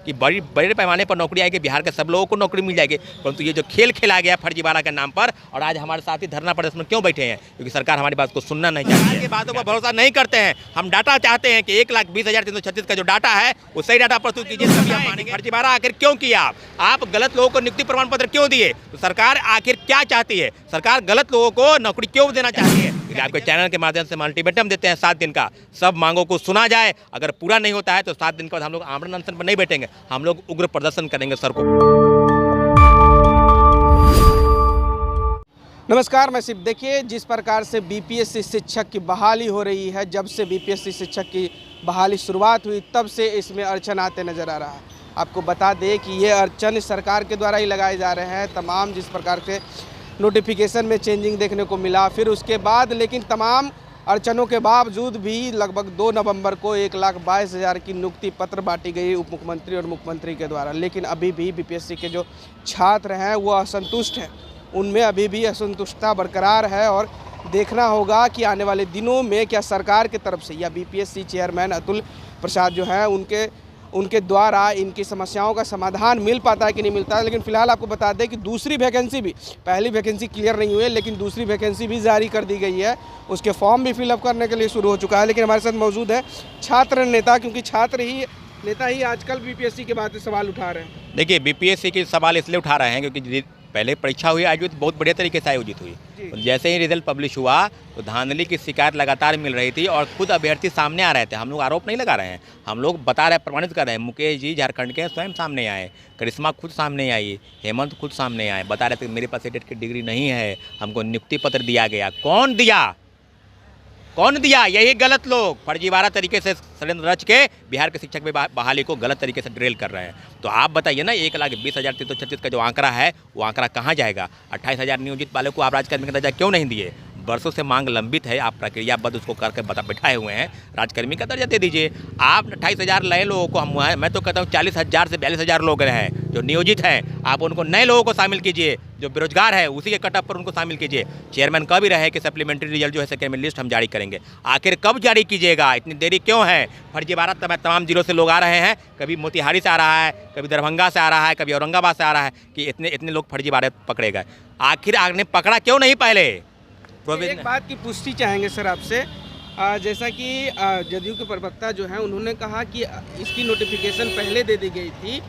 कि बड़ी बड़े पैमाने पर नौकरी आएगी, बिहार के सब लोगों को नौकरी मिल जाएगी। परंतु ये जो खेल खेला गया फर्जीवाड़ा के नाम पर, और आज हमारे साथ ही धरना प्रदर्शन में क्यों बैठे हैं? क्योंकि सरकार हमारी बात को सुनना नहीं चाहती है, बातों पर भरोसा नहीं करते हैं। हम डाटा चाहते हैं कि 1,20,336 का जो डाटा है वो सही डाटा प्रस्तुत कीजिए, तभी हम मानेंगे। फर्जीवाड़ा आखिर क्यों किया आप गलत लोगों को नियुक्ति प्रमाण पत्र क्यों दिए? तो सरकार आखिर क्या चाहती है? सरकार गलत लोगों को नौकरी क्यों देना चाहती है? आपके चैनल के माध्यम से हम अल्टीमेटम देते हैं 7 दिन का, सब मांगों को सुना जाए। अगर पूरा नहीं होता है तो 7 दिन के बाद हम लोग आमरण अनशन पर नहीं बैठेंगे, हम लोग उग्र प्रदर्शन करेंगे सर को। नमस्कार, मैं सिर्फ देखिए जिस प्रकार से बीपीएससी शिक्षक की बहाली हो रही है, जब से बीपीएससी शिक्षक की बहाली शुरुआत हुई तब से इसमें अड़चन आते नज़र आ रहा है। आपको बता दें कि ये अड़चन सरकार के द्वारा ही लगाए जा रहे हैं। तमाम जिस प्रकार से नोटिफिकेशन में चेंजिंग देखने को मिला, फिर उसके बाद लेकिन तमाम अड़चनों के बावजूद भी लगभग 2 नवंबर को 1,22,000 की नियुक्ति पत्र बांटी गई उप मुख्यमंत्री और मुख्यमंत्री के द्वारा। लेकिन अभी भी बीपीएससी के जो छात्र हैं वो असंतुष्ट हैं, उनमें अभी भी असंतुष्टता बरकरार है। और देखना होगा कि आने वाले दिनों में क्या सरकार की तरफ से या बीपीएससी चेयरमैन अतुल प्रसाद जो हैं उनके द्वारा इनकी समस्याओं का समाधान मिल पाता है कि नहीं मिलता है। लेकिन फिलहाल आपको बता दें कि दूसरी वैकेंसी भी, पहली वैकेंसी क्लियर नहीं हुई है लेकिन दूसरी वैकेंसी भी जारी कर दी गई है, उसके फॉर्म भी फिलअप करने के लिए शुरू हो चुका है। लेकिन हमारे साथ मौजूद है छात्र नेता, क्योंकि छात्र ही नेता ही आजकल बीपीएससी के बात सवाल उठा रहे हैं। देखिए, बीपीएससी के सवाल इसलिए उठा रहे हैं क्योंकि पहले परीक्षा हुई आयोजित, बहुत बढ़िया तरीके से आयोजित हुई। जैसे ही रिजल्ट पब्लिश हुआ तो धांधली की शिकायत लगातार मिल रही थी और खुद अभ्यर्थी सामने आ रहे थे। हम लोग आरोप नहीं लगा रहे हैं, हम लोग बता रहे, प्रमाणित कर रहे हैं। मुकेश जी झारखंड के स्वयं सामने आए, करिश्मा खुद सामने आई, हेमंत खुद सामने आए, बता रहे थे मेरे पास एडेड की डिग्री नहीं है, हमको नियुक्ति पत्र दिया गया। कौन दिया? यही गलत लोग फर्जीवाड़ा तरीके से षड्यंत्र रच के बिहार के शिक्षक बहाली को गलत तरीके से ड्रिल कर रहे हैं। तो आप बताइए ना, 1,20,336 का जो आंकड़ा है वो आंकड़ा कहाँ जाएगा? 28,000 नियोजित वालों को आप राज्यकर्मी का दर्जा क्यों नहीं दिए? वर्षों से मांग लंबित है, आप प्रक्रियाबद्ध उसको करके बैठाए हुए हैं, राजकर्मी का दर्जा दे दीजिए। आप 28,000 नए लोगों को, मैं तो कहता हूँ 40,000 से 42,000 लोग हैं जो नियोजित हैं, आप उनको नए लोगों को शामिल कीजिए। जो बेरोजगार है उसी के कटअप पर उनको शामिल कीजिए। चेयरमैन कब ही रहे कि सप्लीमेंट्री रिजल्ट जो है सेकेंडरी लिस्ट हम जारी करेंगे, आखिर कब जारी कीजिएगा? इतनी देरी क्यों है? फर्जीवाड़ा तमाम जिलों से लोग आ रहे हैं, कभी मोतिहारी से आ रहा है, कभी दरभंगा से आ रहा है, कभी औरंगाबाद से आ रहा है कि इतने लोग फर्जीवाड़े पकड़े गए। आखिर आपने पकड़ा क्यों नहीं पहले? एक बात की पुष्टि चाहेंगे सर आपसे, जैसा कि जदयू के प्रवक्ता जो हैं उन्होंने कहा कि इसकी नोटिफिकेशन पहले दे दी गई थी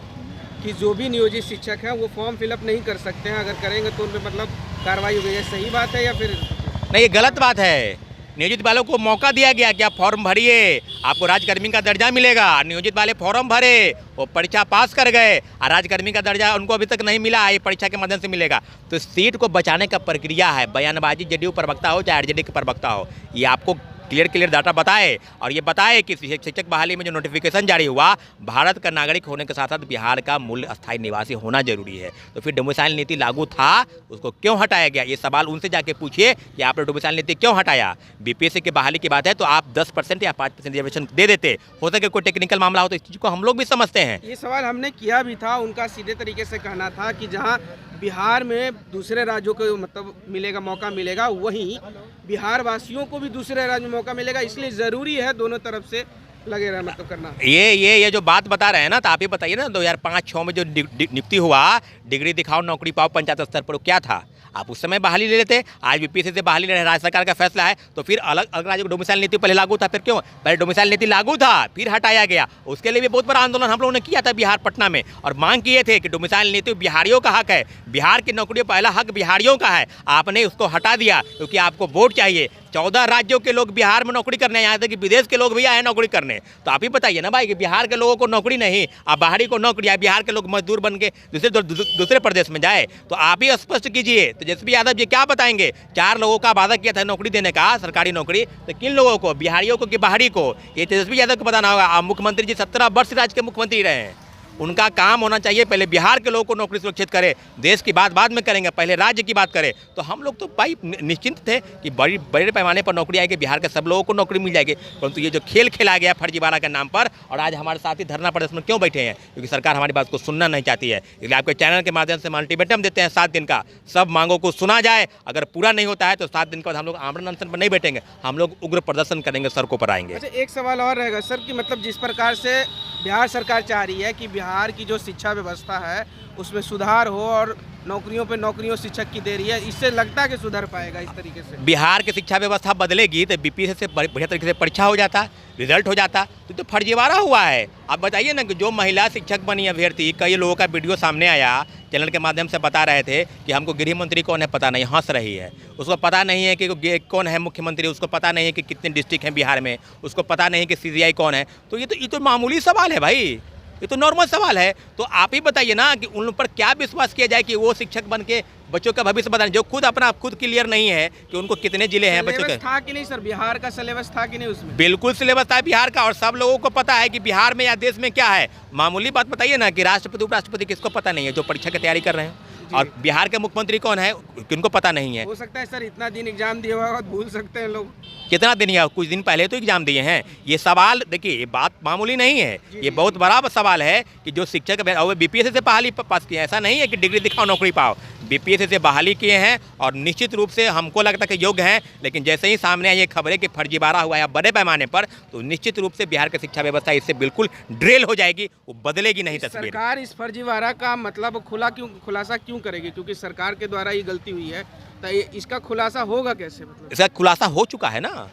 कि जो भी नियोजित शिक्षक हैं वो फॉर्म फिलअप नहीं कर सकते हैं, अगर करेंगे तो उन पर मतलब कार्रवाई हो गई है। सही बात है या फिर नहीं? ये गलत बात है। नियोजित वालों को मौका दिया गया कि आप फॉर्म भरिए, आपको राज्यकर्मी का दर्जा मिलेगा। नियोजित वाले फॉर्म भरे, वो परीक्षा पास कर गए और राज्यकर्मी का दर्जा उनको अभी तक नहीं मिला, ये परीक्षा के माध्यम से मिलेगा। तो सीट को बचाने का प्रक्रिया है, बयानबाजी जदयू प्रवक्ता हो चाहे आरजेडी के प्रवक्ता हो, ये आपको क्लियर डाटा बताए और ये बताए कि शिक्षक बहाली में जो नोटिफिकेशन जारी हुआ, भारत का नागरिक होने के साथ साथ बिहार का मूल अस्थायी निवासी होना जरूरी है। तो फिर डोमिसाइल नीति लागू था, उसको क्यों हटाया गया? ये सवाल उनसे जाके पूछिए कि आपने डोमिसाइल नीति क्यों हटाया। बीपीएससी की बहाली की बात है तो आप 10% या 5% रिजर्वेशन दे देते, हो सके कोई टेक्निकल मामला हो तो इस चीज़ को हम लोग भी समझते हैं। ये सवाल हमने किया भी था, उनका सीधे तरीके से कहना था कि जहाँ बिहार में दूसरे राज्यों को मतलब मिलेगा, मौका मिलेगा, वहीं बिहार वासियों को भी दूसरे राज्य में मौका मिलेगा, इसलिए ज़रूरी है दोनों तरफ से लगे रहना मतलब करना। ये जो बात बता रहे हैं ना, तो आप ही बताइए ना, 2005-06 में जो नियुक्ति हुआ, डिग्री दिखाओ नौकरी पाओ पंचायत स्तर पर, क्या था? आप उस समय बहाली ले लेते। आज बीपीएससी से बहाली ले रहे हैं, राज्य सरकार का फैसला है, तो फिर अलग राज्य को डोमिसाइल नीति पहले लागू था, फिर क्यों? पहले डोमिसाइल नीति लागू था, फिर हटाया गया। उसके लिए भी बहुत बड़ा आंदोलन हम लोगों ने किया था बिहार पटना में, और मांग किए थे कि डोमिसाइल नीति बिहारियों का हक है, बिहार की नौकरियों पहला हक बिहारियों का है। आपने उसको हटा दिया क्योंकि आपको वोट चाहिए। 14 राज्यों के लोग बिहार में नौकरी करने, यहाँ तक कि विदेश के लोग भी आए नौकरी करने। तो आप ही बताइए ना भाई कि बिहार के लोगों को नौकरी नहीं, आप बाहरी को नौकरी है, बिहार के लोग मजदूर बन के दूसरे प्रदेश में जाए, तो आप ही स्पष्ट कीजिए। तेजस्वी यादव जी क्या बताएंगे? 4 लोगों का वादा किया था नौकरी देने का, सरकारी नौकरी, तो किन लोगों को? बिहारियों को कि बाहरी को? ये तेजस्वी यादव को बताना होगा। आप मुख्यमंत्री जी 17 वर्ष राज्य के मुख्यमंत्री रहे हैं, उनका काम होना चाहिए पहले बिहार के लोगों को नौकरी सुरक्षित करे। देश की बात बाद में करेंगे, पहले राज्य की बात करें। तो हम लोग तो भाई निश्चिंत थे कि बड़े पैमाने पर नौकरी आएगी, बिहार के सब लोगों को नौकरी मिल जाएगी। परंतु ये जो खेल खेला गया फर्जीवाड़ा के नाम पर, और आज हमारे साथ ही धरना प्रदर्शन में क्यों बैठे हैं? क्योंकि सरकार हमारी बात को सुनना नहीं चाहती है। इसलिए आपके चैनल के माध्यम से हम अल्टीमेटम देते हैं 7 दिन का, सब मांगों को सुना जाए। अगर पूरा नहीं होता है तो 7 दिन के बाद हम लोग आमरण अनशन पर नहीं बैठेंगे, हम लोग उग्र प्रदर्शन करेंगे, सड़कों पर आएंगे। अच्छा, एक सवाल और रहेगा सर कि मतलब जिस प्रकार से बिहार सरकार चाह रही है कि बिहार की जो शिक्षा व्यवस्था है उसमें सुधार हो और नौकरियों पे नौकरियों शिक्षक की दे रही है, इससे लगता है कि सुधर पाएगा इस तरीके से? बिहार की शिक्षा व्यवस्था बदलेगी तो बीपीएससी से बढ़िया तरीके से परीक्षा हो जाता, रिजल्ट हो जाता। तो फर्जीवाड़ा हुआ है। आप बताइए ना कि जो महिला शिक्षक बनी अभ्यर्थी, कई लोगों का वीडियो सामने आया, चैनल के माध्यम से बता रहे थे कि हमको गृह मंत्री कौन है पता नहीं, हंस रही है। उसको पता नहीं है कि कौन है मुख्यमंत्री, उसको पता नहीं है कि कितने डिस्ट्रिक्ट हैं बिहार में, उसको पता नहीं कि सीजीआई कौन है। तो ये तो मामूली सवाल है भाई, ये तो नॉर्मल सवाल है। तो आप ही बताइए ना कि उन पर क्या विश्वास किया जाए कि वो शिक्षक बन के बच्चों का भविष्य बताएं, जो खुद क्लियर नहीं है कि उनको कितने जिले हैं बच्चों के। था कि नहीं सर, बिहार का सिलेबस था कि नहीं उसमें? बिल्कुल सिलेबस था बिहार का, और सब लोगों को पता है कि बिहार में या देश में क्या है। मामूली बात बताइए ना कि राष्ट्रपति उपराष्ट्रपति किसको पता नहीं है जो परीक्षा की तैयारी कर रहे हैं, और बिहार के मुख्यमंत्री कौन है किनको पता नहीं है। हो सकता है सर इतना दिन एग्जाम दिया हुआ भूल सकते हैं लोग। कितना दिन या कुछ दिन पहले तो एग्जाम दिए हैं। ये सवाल देखिए, ये बात मामूली नहीं है, ये बहुत बड़ा सवाल है कि जो शिक्षक और बीपीएससी से बहाली पास किए, ऐसा नहीं है कि डिग्री दिखाओ नौकरी पाओ। बीपीएससी से बहाली किए हैं और निश्चित रूप से हमको लगता है कि योग्य हैं, लेकिन जैसे ही सामने आई ये खबरें कि फर्जीवाड़ा हुआ है बड़े पैमाने पर, तो निश्चित रूप से बिहार की शिक्षा व्यवस्था इससे बिल्कुल ड्रिल हो जाएगी, वो बदलेगी नहीं तस्वीर। सरकार इस फर्जीवाड़ा का मतलब खुलासा क्यों करेगी? क्योंकि सरकार के द्वारा ये गलती हुई है, तो इसका खुलासा होगा कैसे? मतलब इसका खुलासा हो चुका है ना।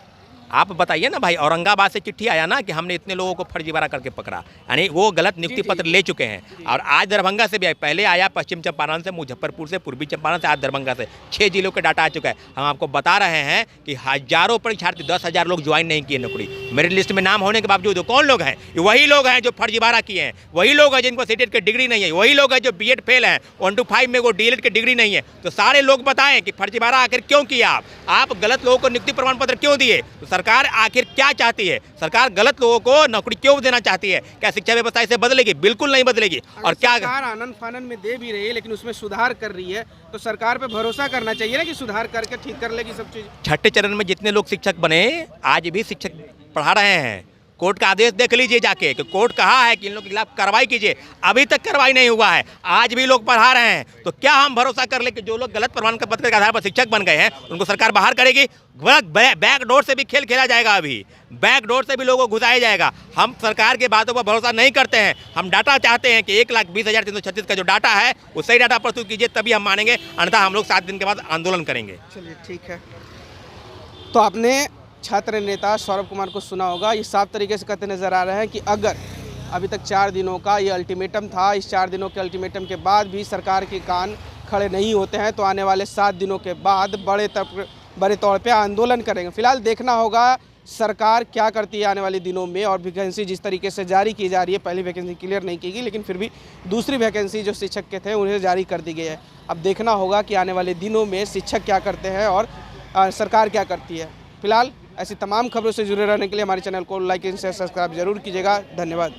आप बताइए ना भाई, औरंगाबाद से चिट्ठी आया ना कि हमने इतने लोगों को फर्जीवाड़ा करके पकड़ा, यानी वो गलत नियुक्ति पत्र ले चुके हैं। और आज दरभंगा से भी पहले आया, पश्चिम चंपारण से, मुजफ्फरपुर से, पूर्वी चंपारण से, आज दरभंगा से 6 जिलों के डाटा आ चुका है। हम आपको बता रहे हैं कि हजारों परीक्षार्थी, 10,000 लोग ज्वाइन नहीं किए नौकरी। मेरिट लिस्ट में नाम होने के बावजूद कौन लोग हैं? वही लोग हैं जो फर्जीवाड़ा किए हैं, वही लोग हैं जिनको सीटेट की डिग्री नहीं है, वही लोग हैं जो बीएड फेल हैं, 1 to 5 में वो डीएलएड की डिग्री नहीं है। तो सारे लोग बताएं कि फर्जीवाड़ा आखिर क्यों किया आप गलत लोगों को नियुक्ति प्रमाण पत्र क्यों दिए? तो सरकार आखिर क्या चाहती है? सरकार गलत लोगों को नौकरी क्यों देना चाहती है? क्या शिक्षा व्यवस्था इसे बदलेगी? बिल्कुल नहीं बदलेगी। और क्या सरकार आनंद फानन में दे भी रही है लेकिन उसमें सुधार कर रही है, तो सरकार पे भरोसा करना चाहिए ना कि सुधार करके ठीक कर लेगी सब चीज। छठे चरण में जितने लोग शिक्षक बने, आज भी शिक्षक पढ़ा रहे हैं। कोर्ट का आदेश देख लीजिए जाके कि कोर्ट कहा है कि इन लोगों के खिलाफ कार्रवाई कीजिए, अभी तक कार्रवाई नहीं हुआ है, आज भी लोग पढ़ा रहे हैं। तो क्या हम भरोसा कर ले कि जो लोग गलत प्रमाण पत्र के आधार पर शिक्षक बन गए हैं उनको सरकार बाहर करेगी? बैक डोर से भी खेल खेला जाएगा, अभी बैक डोर से भी लोगों को घुसाया जाएगा। हम सरकार की बातों पर भरोसा नहीं करते हैं। हम डाटा चाहते हैं कि 1,20,336 का जो डाटा है वो सही डाटा प्रस्तुत कीजिए, तभी हम मानेंगे, अन्यथा हम लोग 7 दिन के बाद आंदोलन करेंगे। चलिए ठीक है। तो आपने छात्र नेता सौरभ कुमार को सुना होगा, ये साफ तरीके से कहते नजर आ रहे हैं कि अगर अभी तक 4 दिनों का ये अल्टीमेटम था, इस 4 दिनों के अल्टीमेटम के बाद भी सरकार के कान खड़े नहीं होते हैं तो आने वाले 7 दिनों के बाद बड़े तौर पे आंदोलन करेंगे। फिलहाल देखना होगा सरकार क्या करती है आने वाले दिनों में, और वैकेंसी जिस तरीके से जारी की जा रही है, पहली वैकेंसी क्लियर नहीं की गई लेकिन फिर भी दूसरी वैकेंसी जो शिक्षक के थे उन्हें जारी कर दी गई है। अब देखना होगा कि आने वाले दिनों में शिक्षक क्या करते हैं और सरकार क्या करती है। फिलहाल ऐसी तमाम खबरों से जुड़े रहने के लिए हमारे चैनल को लाइक एंड शेयर सब्सक्राइब जरूर कीजिएगा। धन्यवाद।